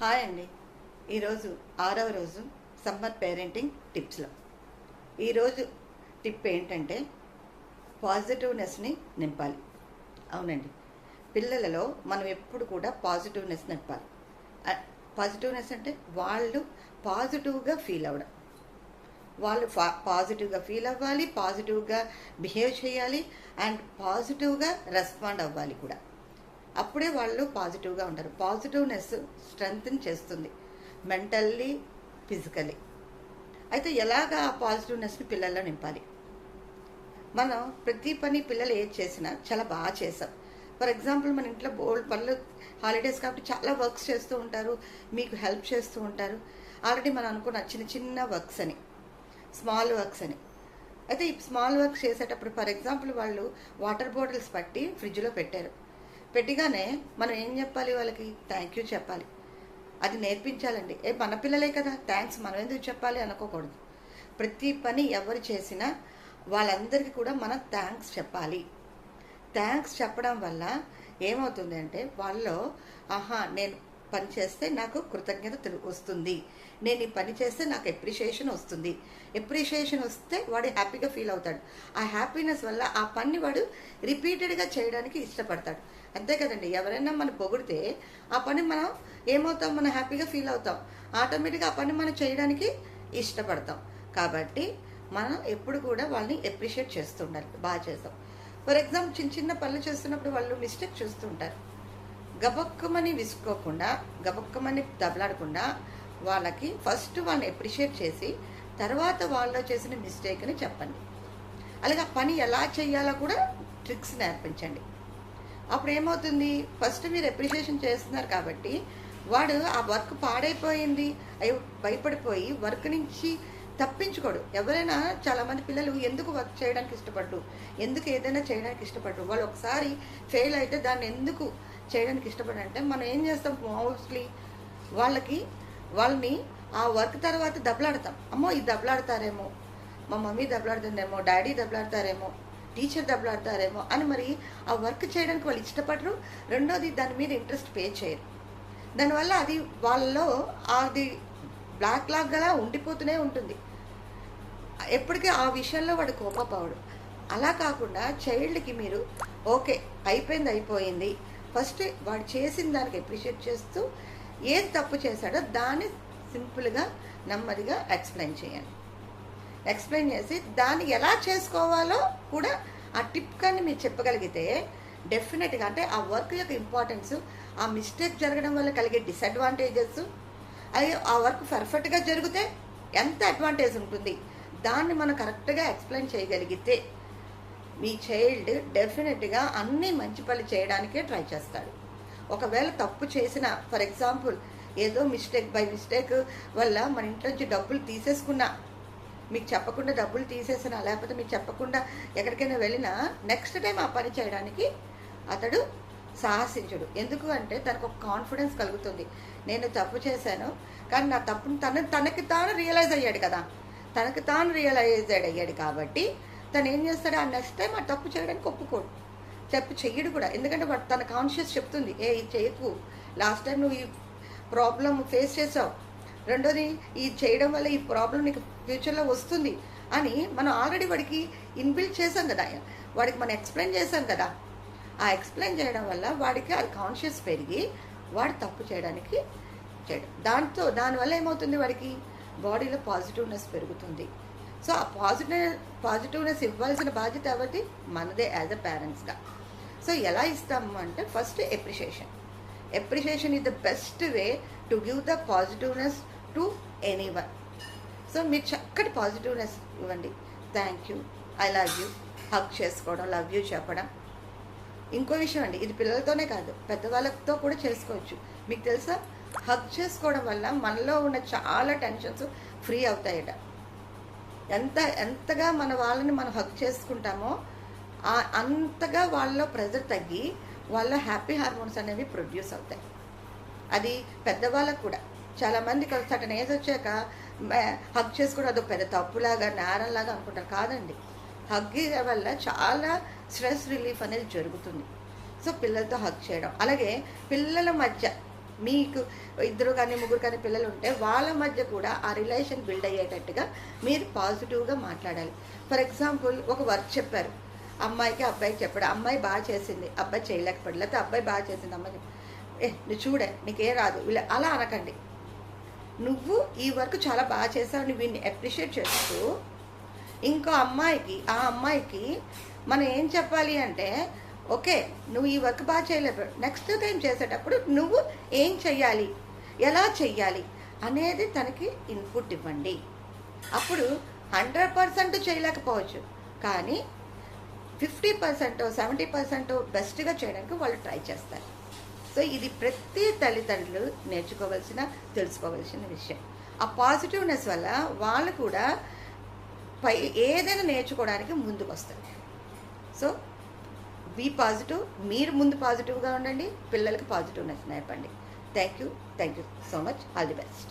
Hi అండి. ఈరోజు 6వ రోజు సమ్మర్ పేరెంటింగ్ టిప్స్లో ఈరోజు టిప్ ఏంటంటే పాజిటివ్నెస్ని నింపాలి. అవునండి, పిల్లలలో మనం ఎప్పుడు కూడా పాజిటివ్నెస్ నింపాలి. పాజిటివ్నెస్ అంటే వాళ్ళు పాజిటివ్గా ఫీల్ అవ్వడం, వాళ్ళు పాజిటివ్గా ఫీల్ అవ్వాలి, పాజిటివ్గా బిహేవ్ చేయాలి అండ్ పాజిటివ్గా రెస్పాండ్ అవ్వాలి కూడా. అప్పుడే వాళ్ళు పాజిటివ్గా ఉంటారు. పాజిటివ్నెస్ స్ట్రెంగ్తన్ చేస్తుంది మెంటల్లీ, ఫిజికలీ. అయితే ఎలాగా ఆ పాజిటివ్నెస్ని పిల్లల్లో నింపాలి? మనం ప్రతి పని పిల్లలు ఏది చేసినా చాలా బాగా చేసాం. ఫర్ ఎగ్జాంపుల్, మన ఇంట్లో బోల్డ్ పనులు, హాలిడేస్ కాబట్టి చాలా వర్క్స్ చేస్తూ ఉంటారు, మీకు హెల్ప్ చేస్తూ ఉంటారు. ఆల్రెడీ మనం అనుకున్న చిన్న చిన్న వర్క్స్ అని, స్మాల్ వర్క్స్ అని. అయితే ఈ స్మాల్ వర్క్స్ చేసేటప్పుడు ఫర్ ఎగ్జాంపుల్ వాళ్ళు వాటర్ బాటిల్స్ పట్టి ఫ్రిడ్జ్లో పెట్టారు. పెట్టిగానే మనం ఏం చెప్పాలి? వాళ్ళకి థ్యాంక్ యూ చెప్పాలి. అది నేర్పించాలండి. మన పిల్లలే కదా, థ్యాంక్స్ మనం ఎందుకు చెప్పాలి అనుకోకూడదు. ప్రతి పని ఎవరు చేసినా వాళ్ళందరికీ కూడా మనం థ్యాంక్స్ చెప్పాలి. థ్యాంక్స్ చెప్పడం వల్ల ఏమవుతుంది అంటే వాళ్ళలో నేను పని చేస్తే నాకు కృతజ్ఞత వస్తుంది, నేను ఈ పని చేస్తే నాకు ఎప్రిషియేషన్ వస్తుంది. ఎప్రిషియేషన్ వస్తే వాడు హ్యాపీగా ఫీల్ అవుతాడు. ఆ హ్యాపీనెస్ వల్ల ఆ పని వాడు రిపీటెడ్గా చేయడానికి ఇష్టపడతాడు. అంతే కదండి, ఎవరైనా మనం పొగిడితే ఆ పని మనం ఏమవుతాం, మనం హ్యాపీగా ఫీల్ అవుతాం. ఆటోమేటిక్గా ఆ పని మనం చేయడానికి ఇష్టపడతాం. కాబట్టి మనం ఎప్పుడు కూడా వాళ్ళని ఎప్రిషియేట్ చేస్తూ ఉండాలి. బాగా చేస్తాం. ఫర్ ఎగ్జాంపుల్, చిన్న చిన్న పనులు చేస్తున్నప్పుడు వాళ్ళు మిస్టేక్ చేస్తూ ఉంటారు. గబక్కమని విసుకోకుండా, గబక్కమని దెబ్బలాడకుండా వాళ్ళకి ఫస్ట్ వాళ్ళని ఎప్రిషియేట్ చేసి తర్వాత వాళ్ళు చేసిన మిస్టేక్ని చెప్పండి. అలాగే ఆ పని ఎలా చేయాలో కూడా ట్రిక్స్ నేర్పించండి. అప్పుడు ఏమవుతుంది, ఫస్ట్ మీరు ఎప్రిషియేషన్ చేస్తున్నారు కాబట్టి వాడు ఆ వర్క్ పాడైపోయింది అయ్యో భయపడిపోయి వర్క్ నుంచి తప్పించుకోడు. ఎవరైనా చాలామంది పిల్లలు ఎందుకు వర్క్ చేయడానికి ఇష్టపడ్డు, ఎందుకు ఏదైనా చేయడానికి ఇష్టపడ్డు, వాళ్ళు ఒకసారి ఫెయిల్ అయితే దాన్ని ఎందుకు చేయడానికి ఇష్టపడంటే మనం ఏం చేస్తాం, మోస్ట్లీ వాళ్ళని ఆ వర్క్ తర్వాత దెబ్బలాడతాం. అమ్మో ఇది దెబ్బలాడతారేమో, మా మమ్మీ దెబ్బలాడుతుందేమో, డాడీ దెబ్బలాడతారేమో, టీచర్ దెబ్బలాడతారేమో అని మరి ఆ వర్క్ చేయడానికి వాళ్ళు ఇష్టపడరు. రెండోది, దాని మీద ఇంట్రెస్ట్ పే చేయరు. దానివల్ల అది వాళ్ళలో అది బ్లాక్ లాగ్గా ఉండిపోతూనే ఉంటుంది. ఎప్పటికీ ఆ విషయంలో వాడు కోపపోవడు. అలా కాకుండా చైల్డ్కి మీరు ఓకే అయిపోయింది, ఫస్ట్ వాడు చేసిన దానికి అప్రిషియేట్ చేస్తూ ఏది తప్పు చేశాడో దాన్ని సింపుల్గా నెమ్మదిగా ఎక్స్ప్లెయిన్ చేయండి. ఎక్స్ప్లెయిన్ చేసి దాన్ని ఎలా చేసుకోవాలో కూడా ఆ టిప్ కానీ మీరు చెప్పగలిగితే డెఫినెట్గా, అంటే ఆ వర్క్ యొక్క ఇంపార్టెన్స్, ఆ మిస్టేక్ జరగడం వల్ల కలిగే డిసడ్వాంటేజెస్, అలాగే ఆ వర్క్ పర్ఫెక్ట్గా జరిగితే ఎంత అడ్వాంటేజ్ ఉంటుంది, దాన్ని మనం కరెక్ట్గా ఎక్స్ప్లెయిన్ చేయగలిగితే మీ చైల్డ్ డెఫినెట్గా అన్ని మంచి పనులు చేయడానికే ట్రై చేస్తాడు. ఒకవేళ తప్పు చేసిన, ఫర్ ఎగ్జాంపుల్ ఏదో బై మిస్టేక్ వల్ల మన ఇంట్లో నుంచి డబ్బులు తీసేసుకున్నా, మీకు చెప్పకుండా డబ్బులు తీసేసినా, లేకపోతే మీకు చెప్పకుండా ఎక్కడికైనా వెళ్ళినా నెక్స్ట్ టైం ఆ పని చేయడానికి అతడు సాహసించడు. ఎందుకు అంటే తనకు ఒక కాన్ఫిడెన్స్ కలుగుతుంది, నేను తప్పు చేశాను కానీ నా తప్పును తనకి తాను రియలైజ్ అయ్యాడు కదా, తనకు తాను రియలైజ్డ్ అయ్యాడు కాబట్టి తను ఏం చేస్తాడు, ఆ నెక్స్ట్ టైం ఆ తప్పు చేయడానికి ఒప్పుకోడు, చెయ్యడు కూడా. ఎందుకంటే వాడు తన కాన్షియస్ చెప్తుంది, ఇది చేయకు, లాస్ట్ టైం నువ్వు ఈ ప్రాబ్లం ఫేస్ చేసావు, రెండోది ఇది చేయడం వల్ల ఈ ప్రాబ్లం నీకు ఫ్యూచర్లో వస్తుంది అని మనం ఆల్రెడీ వాడికి ఇన్బిల్డ్ చేసాం కదా, వాడికి మనం ఎక్స్ప్లెయిన్ చేసాం కదా. ఆ ఎక్స్ప్లెయిన్ చేయడం వల్ల వాడికి అది కాన్షియస్ పెరిగి వాడు తప్పు చేయడానికి దానివల్ల ఏమవుతుంది, వాడికి బాడీలో పాజిటివ్నెస్ పెరుగుతుంది. సో ఆ పాజిటివ్నెస్ ఇవ్వాల్సిన బాధ్యత ఎవరిది, మనదే యాజ్ అ పేరెంట్స్గా. సో ఎలా ఇస్తాము అంటే first appreciation is the best way to give the positiveness to anyone. So మీరు చక్కటి పాజిటివ్నెస్ ఇవ్వండి. Thank you, I love you, hug చేసుకోవడం, లవ్ యూ చెప్పడం. ఇంకో విషయం అండి, ఇది పిల్లలతోనే కాదు పెద్దవాళ్ళతో కూడా చేసుకోవచ్చు. మీకు తెలుసా, హగ్ చేసుకోవడం వల్ల మనలో ఉన్న చాలా టెన్షన్స్ ఫ్రీ అవుతాయట. ఎంతగా వాళ్ళని మనం హగ్ చేసుకుంటామో అంతగా వాళ్ళలో ప్రెజర్ తగ్గి వాళ్ళ హ్యాపీ హార్మోన్స్ అనేవి ప్రొడ్యూస్ అవుతాయి. అది పెద్దవాళ్ళకు కూడా. చాలామంది సర్టన్ ఏజ్ వచ్చాక హగ్ చేసుకోవడం అదొక పెద్ద తప్పులాగా, నేరంలాగా అనుకుంటారు. కాదండి, హగ్ వల్ల చాలా స్ట్రెస్ రిలీఫ్ అనేది జరుగుతుంది. సో పిల్లలతో హగ్ చేయడం, అలాగే పిల్లల మధ్య మీకు ఇద్దరు కానీ ముగ్గురు కానీ పిల్లలు ఉంటే వాళ్ళ మధ్య కూడా ఆ రిలేషన్ బిల్డ్ అయ్యేటట్టుగా మీరు పాజిటివ్గా మాట్లాడాలి. ఫర్ ఎగ్జాంపుల్ ఒక వర్క్ చెప్పారు, అమ్మాయికి అబ్బాయికి చెప్పాడు, అమ్మాయి బాగా చేసింది, అబ్బాయి చేయలేకపోయాడు, లేకపోతే అబ్బాయి బాగా చేసింది, అమ్మాయి నువ్వు చూడే నీకే రాదు, ఇలా అలా అనకండి. నువ్వు ఈ వర్క్ చాలా బాగా చేసావు, నువ్వు వీడిని అప్రిషియేట్ చేస్తూ ఇంకో అమ్మాయికి ఆ అమ్మాయికి మనం ఏం చెప్పాలి అంటే, ఓకే నువ్వు ఈ వర్క్ బాగా చేయలేవు, నెక్స్ట్ టైం చేసేటప్పుడు నువ్వు ఏం చెయ్యాలి, ఎలా చెయ్యాలి అనేది తనకి ఇన్పుట్ ఇవ్వండి. అప్పుడు 100% చేయలేకపోవచ్చు, కానీ 50% 70% బెస్ట్గా చేయడానికి వాళ్ళు ట్రై చేస్తారు. సో ఇది ప్రతి తల్లిదండ్రులు నేర్చుకోవాల్సిన తెలుసుకోవాల్సిన విషయం. ఆ పాజిటివ్నెస్ వల్ల వాళ్ళు కూడా ఏదైనా నేర్చుకోవడానికి ముందుకు వస్తారు. సో బీ పాజిటివ్, మీరు ముందు పాజిటివ్గా ఉండండి, పిల్లలకి పాజిటివ్నెస్ నేర్పండి. Thank you so much, all the best.